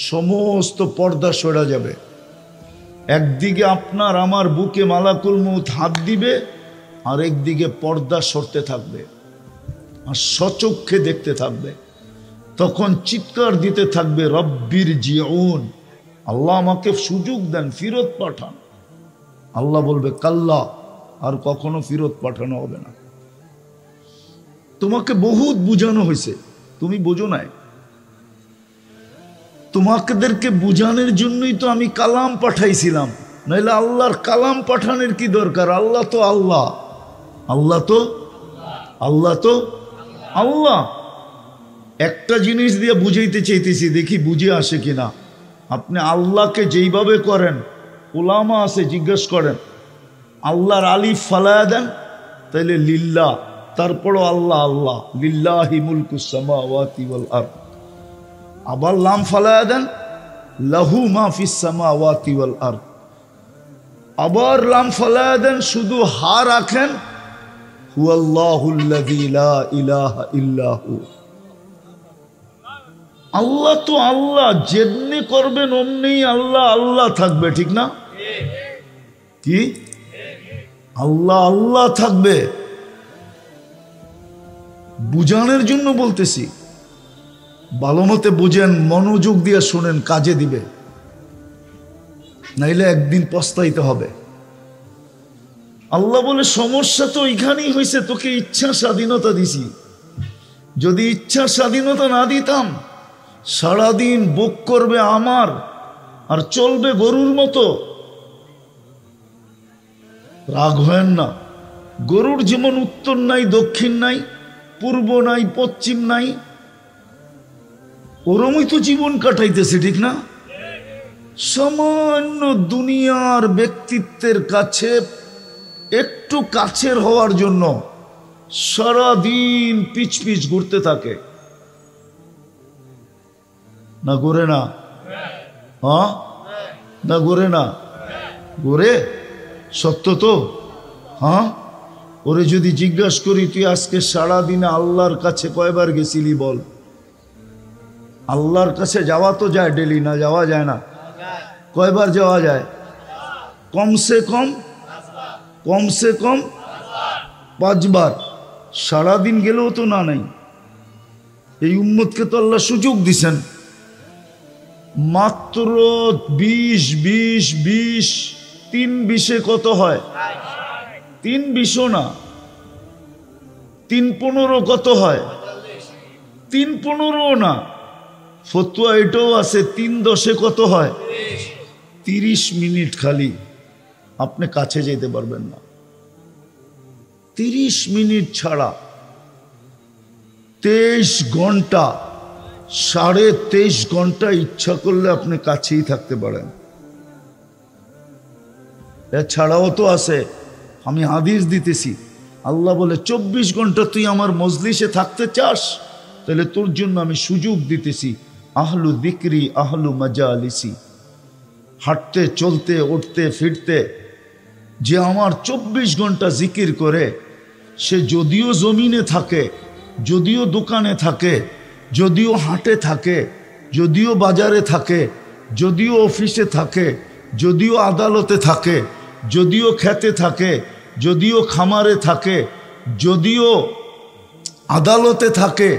সমস্ত পর্দা সরা যাবে। একদিকে আপনার আমার বুকে মালাকুল মউত হাত দিবে, আর একদিকে পর্দা সরতে থাকবে, আর সচক্ষে দেখতে থাকবে। তখন চিৎকার দিতে থাকবে, রব্বির জিউন, আল্লাহ আমাকে সুযোগ দেন, ফিরত পাঠান। আল্লাহ বলবে, কাল্লা, আর কখনো ফিরত পাঠানো হবে না। তোমাকে বহুত বুঝানো হয়েছে, তুমি বোঝো নাই। তোমাদেরকে বুঝানোর জন্যই তো আমি কালাম পাঠাইছিলাম, নাইলে আল্লাহর কালাম পাঠানোর কি দরকার? আল্লাহ তো আল্লাহ, আল্লাহ তো আল্লাহ তো আল্লাহ। একটা জিনিস দিয়ে বুঝাইতে চাইতেছি, দেখি বুঝে আসে কিনা। আপনি আল্লাহকে যেইভাবে করেন, ওলামা আছে জিজ্ঞেস করেন, আল্লাহর আলিফ ফালায়া দেন তাইলে লিল্লাহ, তারপরও আল্লাহ আল্লাহ, লিল্লাহি মুলকুস সামাওয়াতি ওয়াল আরদ। আবার লাম ফালায়া দেন, লাহু মা ফিস সামাওয়াতি ওয়াল আরদ। আবার লাম ফালায়া দেন, শুধু হা রাখেন, হুয়াল্লাহুল্লাযী লা ইলাহা ইল্লা হু। আল্লাহ তো আল্লাহ, যেমনি করবেন অমনি আল্লাহ আল্লাহ থাকবে, ঠিক না? কি আল্লাহ আল্লাহ থাকবে? বুঝানোর জন্য বলতেছি, ভালো মতে বুঝেন, মনোযোগ দিয়ে শোনেন, কাজে দিবে, নাইলে একদিন পস্তাইতে হবে। আল্লাহ বলে, সমস্যা তো এইখানেই হয়েছে, তোকে ইচ্ছা স্বাধীনতা দিছি। যদি ইচ্ছা স্বাধীনতা না দিতাম, সারাদিন ভোগ করবে আমার আর চলবে গরুর মতো। রাগ হয় না? গরুর যেমন উত্তর নাই, দক্ষিণ নাই, পূর্ব নাই, পশ্চিম নাই, ওরমই তো জীবন কাটাইতেছে, ঠিক না? সামান্য দুনিয়ার ব্যক্তিত্বের কাছে একটু কাছের হওয়ার জন্য সারাদিন পিছ পিছ ঘুরতে থাকে, না ঘুরে না? হ্যাঁ, না ঘুরে না? ঘুরে, সত্য তো। হ্যাঁ, ওরে যদি জিজ্ঞাসা করি, তুই আজকে সারাদিনে আল্লাহর কাছে কয়বার গেছিলি বল? আল্লাহর কাছে যাওয়া তো যায় ডেলি, না যাওয়া যায় না? কয়বার যাওয়া যায়? কমসে কম 5 বার। সারাদিন গেলেও তো না নাই। এই উম্মতকে তো আল্লাহ সুযোগ দিছেন, মাত্র 20 3 20 কত হয়? 3 20 না, 3 15 কত হয়? 3 15 না, ফতুয়া এটাও আছে, 3 10 কত হয়? 30 মিনিট খালি আপনি কাছে যেতে পারবেন না। 30 মিনিট ছাড়া 23 ঘন্টা, 23.5 ঘন্টা ইচ্ছা করলে আপনি কাছেই থাকতে পারেন। এছাড়াও তো আছে, আমি হাদিস দিতেছি, আল্লাহ বলে 24 ঘন্টা তুই আমার মজলিসে থাকতে চাস, তাহলে তোর জন্য আমি সুযোগ দিতেছি, আহলু যিকরি আহলু মাজালিসি। হাঁটতে চলতে উঠতে ফিরতে যে আমার 24 ঘন্টা জিকির করে, সে যদিও জমিনে থাকে, যদিও দোকানে থাকে, যদিও হাটে থাকে, যদিও বাজারে থাকে, যদিও অফিসে থাকে, যদিও আদালতে থাকে, যদিও খেতে থাকে, যদিও খামারে থাকে, যদিও আদালতে থাকে,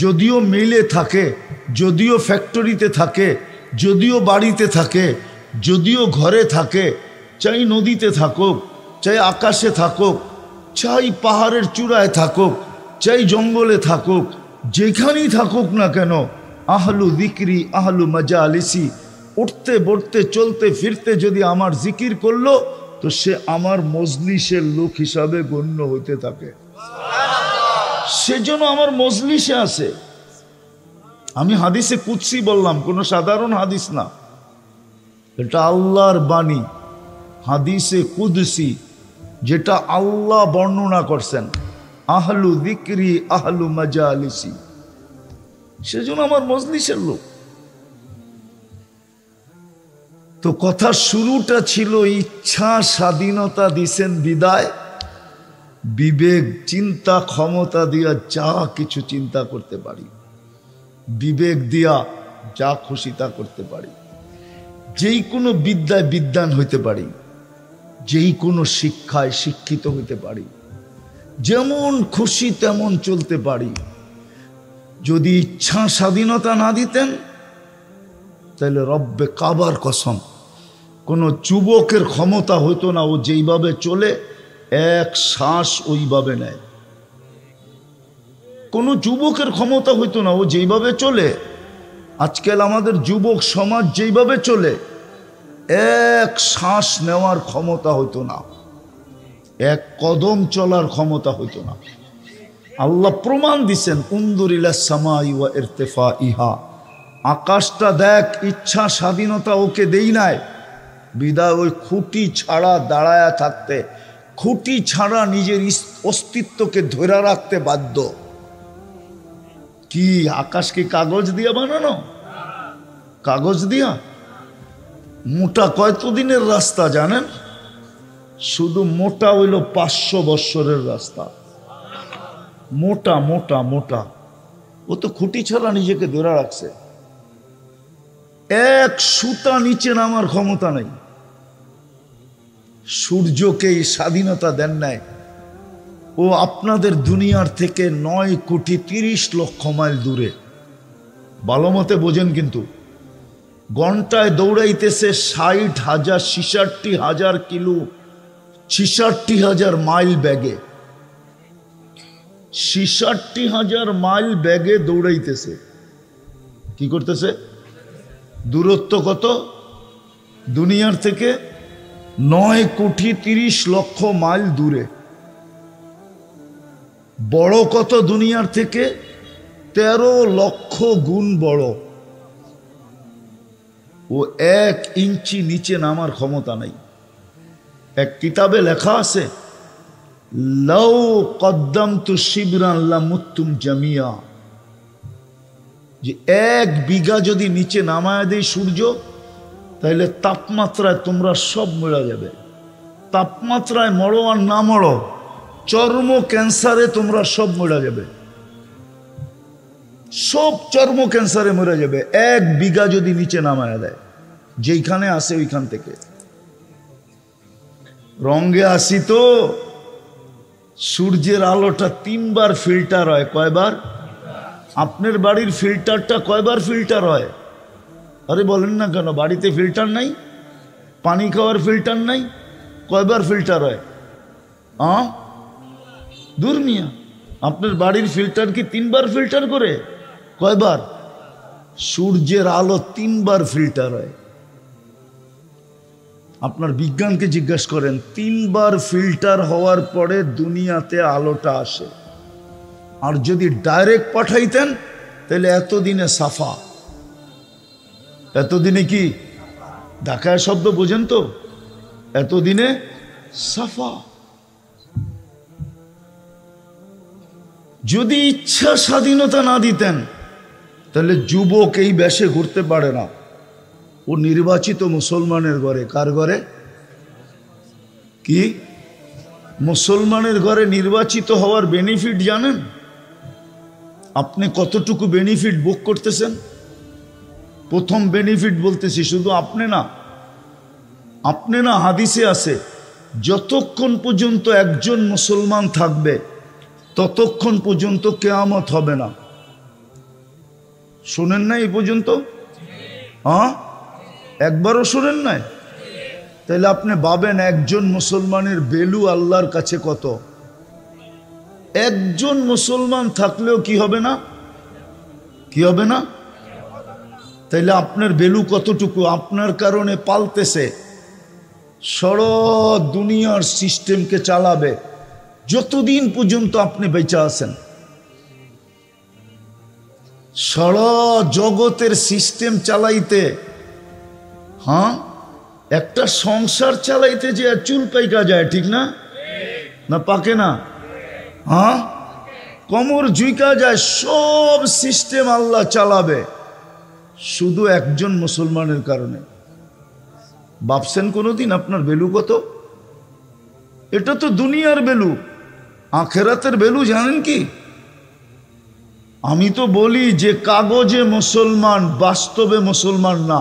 যদিও মিলে থাকে, যদিও ফ্যাক্টরিতে থাকে, যদিও বাড়িতে থাকে, যদিও ঘরে থাকে, চাই নদীতে থাকুক, চাই আকাশে থাকুক, চাই পাহাড়ের চূড়ায় থাকুক, চাই জঙ্গলে থাকুক, যেখানেই থাকুক না কেন, আহলু যিকরি আহলু মাজালিসি, উঠতে বসতে চলতে ফিরতে যদি আমার জিকির করলো তো সে আমার মজলিসের লোক হিসাবে গণ্য হইতে থাকে। সেজন্য আমার মজলিসে আছে। আমি হাদিসে কুদসি বললাম, কোনো সাধারণ হাদিস না, এটা আল্লাহর বাণী, হাদিসে কুদসি, যেটা আল্লাহ বর্ণনা করছেন, আহলু যিকরি আহলু মাজালিসি, সেজন্য আমার মজলিসের লোক। তো কথার শুরুটা ছিল ইচ্ছা স্বাধীনতা দিছেন বিদায়, বিবেক চিন্তা ক্ষমতা দিয়া যা কিছু চিন্তা করতে পারি, বিবেক দিয়া যা খুশি তা করতে পারি, যেই কোনো বিদ্যায় বিদ্বান হইতে পারি, যেই কোনো শিক্ষায় শিক্ষিত হইতে পারি, যেমন খুশি তেমন চলতে পারি। যদি ইচ্ছা স্বাধীনতা না দিতেন তাহলে রব্বে কাবার কসম কোনো যুবকের ক্ষমতা হইতো না, ও যেইভাবে চলে এক শ্বাস ওইভাবে নেয়। কোনো যুবকের ক্ষমতা হইতো না, ও যেইভাবে চলে। আজকাল আমাদের যুবক সমাজ যেইভাবে চলে, এক শ্বাস নেওয়ার ক্ষমতা হইতো না, এক কদম চলার ক্ষমতা হইতো না। আল্লাহ প্রমাণ দিছেন, উনদুর ইলাস সামাই ওয়া ইরতিফাইহা, আকাশটা দেখ, ইচ্ছা স্বাধীনতা ওকে দেই নাই বিদায় ওই খুঁটি ছাড়া দাঁড়ায়া থাকতে, খুঁটি ছাড়া নিজের অস্তিত্বকে ধরে রাখতে বাধ্য। কি আকাশ কি কাগজ দিয়া বানানো? কাগজ দিয়া? মোটা কতদিনের রাস্তা জানেন? শুধু মোটা হইল 500 বৎসরের রাস্তা। মোটা মোটা মোটা, ও তো খুঁটি ছাড়া নিজেকে ধরে রাখছে। এক সুতা নিচে নামার ক্ষমতা নাই। সূর্যকে এই স্বাধীনতা দেন নাই। ও আপনাদের দুনিয়ার থেকে 9,30,00,000 মাইল দূরে, ভালো মতে বোঝেন, কিন্তু ঘন্টায় দৌড়াইতেছে 60,000 66,000 কিলো, 66,000 মাইল ব্যাগে, 66,000 মাইল ব্যাগে দৌড়াইতেছে। কি করতেছে? দূরত্ব কত দুনিয়ার থেকে? 9,30,00,000 মাইল দূরে। বড় কত দুনিয়ার থেকে? 13 লক্ষ গুণ বড়। ও 1 ইঞ্চি নিচে নামার ক্ষমতা নাই। এক কিতাবে লেখা আছে, লাউ কদ্দামতু শিবরান লামুত্তুম জামিয়া, যে 1 বিঘা যদি নিচে নামায় দেয় সূর্য, তাহলে তাপমাত্রায় তোমরা সব মরে যাবে। তাপমাত্রায় মরো আর না মরো, চর্ম ক্যান্সারে তোমরা সব মরে যাবে, সব চর্ম ক্যান্সারে মরে যাবে 1 বিঘা যদি নিচে নামায় দেয়। যেইখানে আসে ওইখান থেকে। রঙে আসি তো, সূর্যের আলোটা 3 বার ফিল্টার হয়। কয়বার? আপনার বাড়ির ফিল্টারটা কয়বার ফিল্টার হয়? আরে বলেন না কেন, বাড়িতে ফিল্টার নাই? পানি খাওয়ার ফিল্টার নাই? কয়বার ফিল্টার হয়? দূর মিয়া, আপনার বাড়ির ফিল্টার কি 3 বার ফিল্টার করে? কয়বার? সূর্যের আলো 3 বার ফিল্টার হয়। আপনার বিজ্ঞানকে জিজ্ঞাসা করেন, 3 বার ফিল্টার হওয়ার পরে দুনিয়াতে আলোটা আসে। আর যদি ডাইরেক্ট পাঠাইতেন তাহলে এতদিনে সাফা। এতদিনে কি? ঢাকায় শব্দ বোঝেন তো? এতদিনে সাফা। যদি ইচ্ছা স্বাধীনতা না দিতেন তাহলে যুবক এই বেশে ঘুরতে পারে না। ও নির্বাচিত মুসলমানের ঘরে। কার ঘরে? কি মুসলমানের ঘরে নির্বাচিত হওয়ার বেনিফিট জানেন? আপনি কতটুকু বেনিফিট ভোগ করতেছেন? প্রথম বেনিফিট বলতেছি, শুধু আপনি না, হাদিসে আছে যতক্ষণ পর্যন্ত একজন মুসলমান থাকবে ততক্ষণ পর্যন্ত কিয়ামত হবে না। শুনেন না এই পর্যন্ত? হ্যাঁ, একবারও শুনেন নাই? তাহলে আপনি ভাবেন একজন মুসলমানের ভ্যালু আল্লাহর কাছে কত। একজন মুসলমান থাকলেও কি হবে না? কি হবে না? তাইলে আপনার ভ্যালু কতটুকু? আপনার কারণে পালতেছে, সারা দুনিয়ার সিস্টেমকে চালাবে যতদিন পর্যন্ত আপনি বেঁচে আছেন। সারা জগতের সিস্টেম চালাইতে, হ্যাঁ, একটা সংসার চালাইতে যে চুল পাইকা যায়, ঠিক না? না পাকে না? হ্যাঁ, কোমর ঝুঁকা যায়, সব সিস্টেম আল্লাহ চালাবে শুধু একজন মুসলমানের কারণে। ভাবছেন কোনোদিন আপনার ভ্যালু কত? এটা তো দুনিয়ার ভ্যালু। আখেরাতের ভ্যালু জানেন কি? আমি তো বলি যে কাগজে মুসলমান, বাস্তবে মুসলমান না,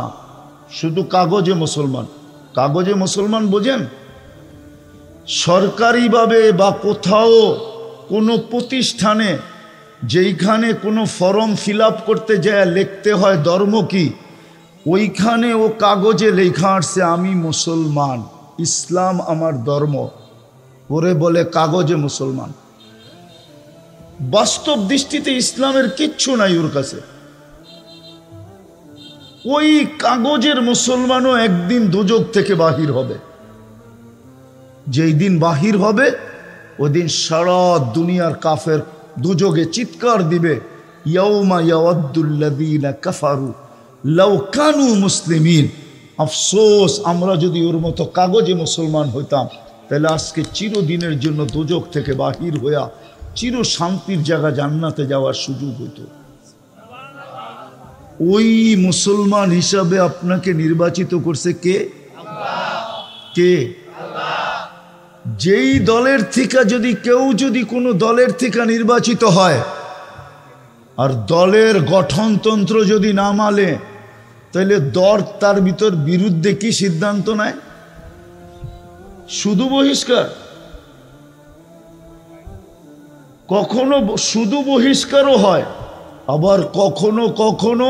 শুধু কাগজে মুসলমান। কাগজে মুসলমান বোঝেন? সরকারিভাবে বা কোথাও কোনো প্রতিষ্ঠানে যেইখানে কোনো ফর্ম ফিল আপ করতে যায় লিখতে হয় ধর্ম কি, ওইখানে ও কাগজে লেখা আসছে আমি মুসলমান, ইসলাম আমার ধর্ম, ওরে বলে কাগজে মুসলমান। বাস্তব দৃষ্টিতে ইসলামের কিচ্ছু নাই ওর কাছে। ওই কাগজের মুসলমানও একদিন দোজখ থেকে বাহির হবে। যেই দিন বাহির হবে ওই দিন সারা দুনিয়ার কাফের দুজগে চিৎকার দিবে, ইয়াউমা ইয়াওয়াদ্দুল্লাযীনা কাফারু লাউ কানু মুসলিমিন। আফসোস, আমরা যদি ওর মতো কাগজে মুসলমান হইতাম তাহলে আজকে চিরদিনের জন্য দোজখ থেকে বাহির হইয়া চির শান্তির জায়গা জান্নাতে যাওয়ার সুযোগ হইত। ওই মুসলমান হিসাবে আপনাকে নির্বাচিত করছে কে? কে? যেই দলের থেকে যদি কেউ যদি কোনো দলের থেকে নির্বাচিত হয় আর দলের গঠনতন্ত্র যদি না মানে, তাহলে দল তার ভিতর বিরুদ্ধে কি সিদ্ধান্ত নেয়? শুধু বহিষ্কার। কখনো শুধু বহিষ্কারও হয়, আবার কখনো কখনো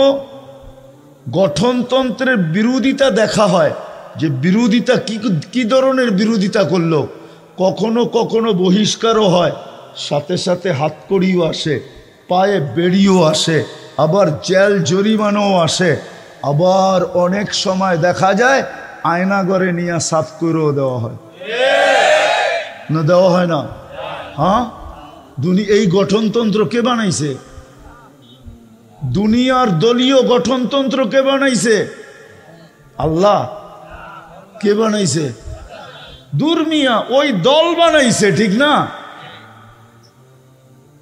গঠনতন্ত্রের বিরোধিতা দেখা হয়, যে বিরোধিতা কি ধরনের বিরোধিতা করলো। কখনো কখনো বহিষ্কারও হয়, সাথে সাথে হাতকড়িও আসে, পায়ে বেড়িও আসে, আবার জেল জরিমানাও আসে, আবার অনেক সময় দেখা যায় আয়নাঘরে নিয়ে সাফ করেও দেওয়া হয়। না দেওয়া হয় না? হ্যাঁ, এই গঠনতন্ত্র কে বানাইছে? দুনিয়ার দলীয় গঠনতন্ত্র কে বানাইছে? আল্লাহ। কে বানাইছে? দুর্মিয়া ওই দল বানাইছে, ঠিক না?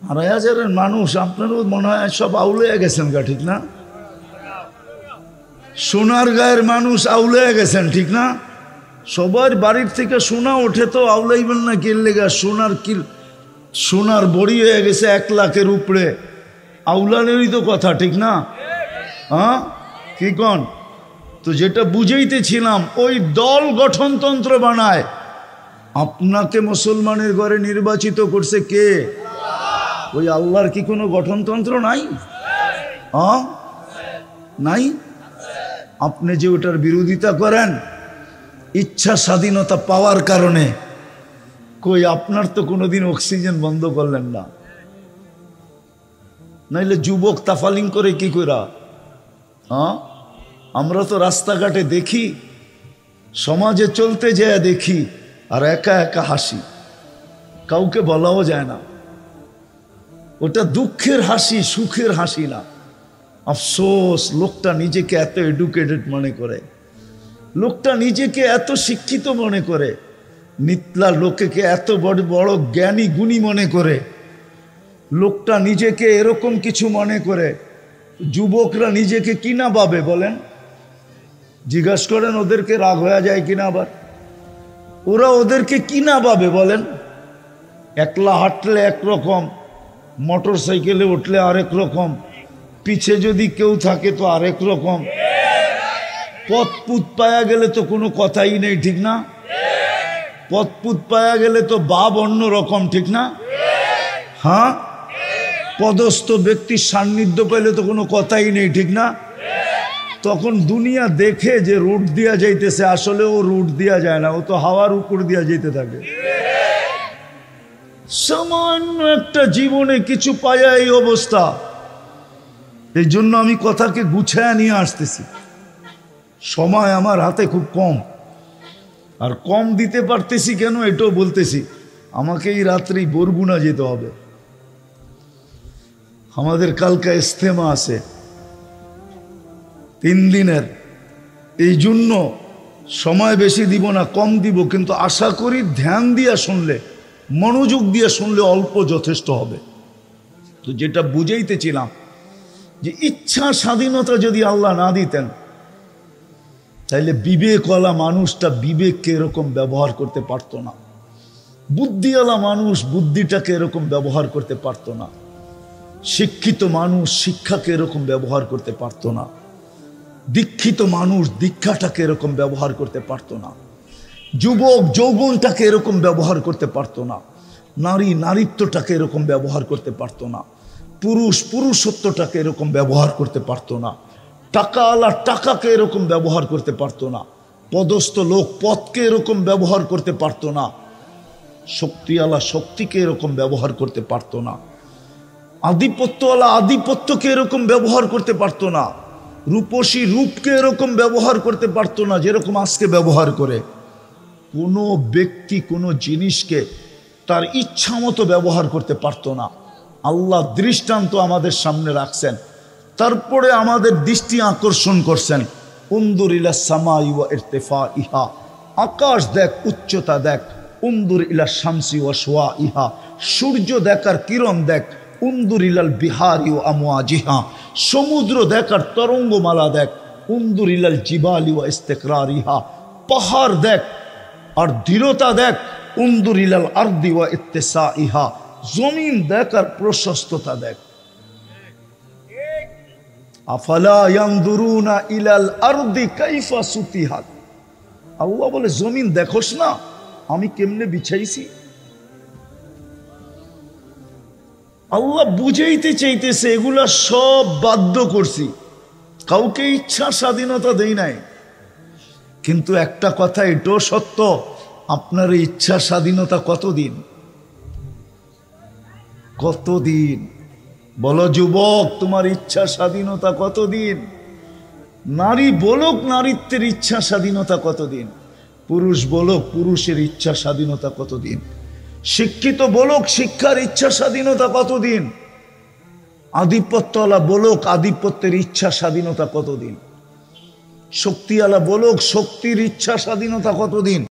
2,500 মানুষ, আপনারও মনে হয় সব আউলে গেছেন গা, ঠিক না? সোনার গায়ের মানুষ আউলে গেছেন, ঠিক না? সবার বাড়ির থেকে সোনা ওঠে তো আউলাইবেন না কে লেগা? সোনার বড়ি হয়ে গেছে 1 লাখের উপরে, আউলানেরই তো কথা, ঠিক না? হ্যাঁ, কি কন? তো যেটা বুঝাইতেছিলাম, ওই দল গঠনতন্ত্র বানায়। আপনাকে মুসলমানের ঘরে নির্বাচিত করছে কে? ওই আল্লাহর কি কোনো গঠনতন্ত্র নাই? হ্যাঁ, নাই। আপনি যে ওটার বিরোধিতা করেন ইচ্ছা স্বাধীনতা পাওয়ার কারণে, কই আপনার তো কোনোদিন অক্সিজেন বন্ধ করলেন না, নাইলে যুবক তাফালিং করে কি কইরা? হ্যাঁ, আমরা তো রাস্তাঘাটে দেখি, সমাজে চলতে যায় দেখি, আর একা একা হাসি, কাউকে বলাও যায় না। ওটা দুঃখের হাসি, সুখের হাসি না। আফসোস, লোকটা নিজেকে এত এডুকেটেড মনে করে, লোকটা নিজেকে এত শিক্ষিত মনে করে, নিতলা লোকেকে এত বড় বড় জ্ঞানী গুণী মনে করে, লোকটা নিজেকে এরকম কিছু মনে করে। যুবকরা নিজেকে কি না ভাবে বলেন? জিজ্ঞাসা করেন ওদেরকে, রাগ হয়ে যায় কিনা? আবার ওরা ওদেরকে কি না পাবে বলেন? একলা হাঁটলে একরকম, মোটর সাইকেলে উঠলে আরেক রকম, পিছে যদি কেউ থাকে তো আরেক রকম, পথ পুত পায়া গেলে তো কোনো কথাই নেই, ঠিক না? পথ পুত পায়া গেলে তো বাপ অন্য রকম, ঠিক না? হ্যাঁ, পদস্থ ব্যক্তির সান্নিধ্য পেলে তো কোনো কথাই নেই, ঠিক না? তখন দুনিয়া দেখে যে রুট দিয়া যাইতেছে, আসলে ও রুট দিয়া যায় না, ও তো হাওয়ার উপর দিয়া যেতে থাকে। সামান্য একটা জীবনে কিছু পায়া এই অবস্থা। এই জন্য আমি কথাকে গুছায়া নিয়ে আসতেছি। সময় আমার হাতে খুব কম, আর কম দিতে পারতেছি কেন এটাও বলতেছি। আমাকে এই রাত্রেই বরগুনা যেতে হবে, আমাদের কালকে ইস্তেমা আছে 3 দিনের। এই জন্য সময় বেশি দিব না, কম দিব, কিন্তু আশা করি ধ্যান দিয়া শুনলে, মনোযোগ দিয়ে শুনলে অল্প যথেষ্ট হবে। তো যেটা বুঝাইতেছিলাম যে ইচ্ছা স্বাধীনতা যদি আল্লাহ না দিতেন, তাইলে বিবেকওয়ালা মানুষটা বিবেককে এরকম ব্যবহার করতে পারতো না, বুদ্ধিওয়ালা মানুষ বুদ্ধিটাকে এরকম ব্যবহার করতে পারতো না, শিক্ষিত মানুষ শিক্ষাকে এরকম ব্যবহার করতে পারতো না, দীক্ষিত মানুষ দীক্ষাটাকে এরকম ব্যবহার করতে পারতো না, যুবক যৌবনটাকে এরকম ব্যবহার করতে পারতো না, নারী নারীত্বটাকে এরকম ব্যবহার করতে পারতো না, পুরুষ পুরুষত্বটাকে এরকম ব্যবহার করতে পারতো না, টাকাওয়ালা টাকাকে এরকম ব্যবহার করতে পারতো না, পদস্থ লোক পদকে এরকম ব্যবহার করতে পারতো না, শক্তিওয়ালা শক্তিকে এরকম ব্যবহার করতে পারতো না, আধিপত্যওয়ালা আধিপত্যকে এরকম ব্যবহার করতে পারতো না, রূপসী রূপকে এরকম ব্যবহার করতে পারতো না যেরকম আজকে ব্যবহার করে। কোনো ব্যক্তি কোনো জিনিসকে তার ইচ্ছা মতো ব্যবহার করতে পারতো না। আল্লাহ দৃষ্টান্ত আমাদের সামনে রাখছেন, তারপরে আমাদের দৃষ্টি আকর্ষণ করছেন। উনদুর ইলা সামাই ওয়া ইরতিফাইহা, আকাশ দেখ, উচ্চতা দেখ। উনদুর ইলা শামসি ওয়া শুআইহা, সূর্য দেখার কিরণ দেখ। উনদুর ইলাল বিহারি ওয়া আমওয়াজিহা, সমুদ্র দেখার তরঙ্গমালা দেখ। উনদুর ইলাল জিবালি ওয়া ইস্তিকরারিহা, পাহাড় দেখ আর দৃঢ়তা দেখ। উনদুর ইলাল আরদি ওয়া ইত্তিসাইহা, জমিন দেখ আর প্রশস্ততা দেখ। আফালা ইয়ানদুরুনা ইলাল আরদি কাইফা সুতিহাত, আল্লাহ বলে জমিন দেখোস না আমি কেমনে বিছাইছি। আল্লাহ বুঝাইতে চাইতেছে এগুলা সব বাধ্য করছি, কাউকে ইচ্ছা স্বাধীনতা দেই নাই। কিন্তু একটা কথা এটাও সত্য, আপনার ইচ্ছা স্বাধীনতা কতদিন? কতদিন বলো যুবক, তোমার ইচ্ছা স্বাধীনতা কতদিন? নারী বলুক নারীত্বের ইচ্ছা স্বাধীনতা কতদিন? পুরুষ বলুক পুরুষের ইচ্ছা স্বাধীনতা কতদিন? শিক্ষিত বলুক শিক্ষার ইচ্ছা স্বাধীনতা কতদিন? আধিপত্যওয়ালা বলুক আধিপত্যের ইচ্ছা স্বাধীনতা কতদিন? শক্তিওয়ালা বলুক শক্তির ইচ্ছা স্বাধীনতা কতদিন?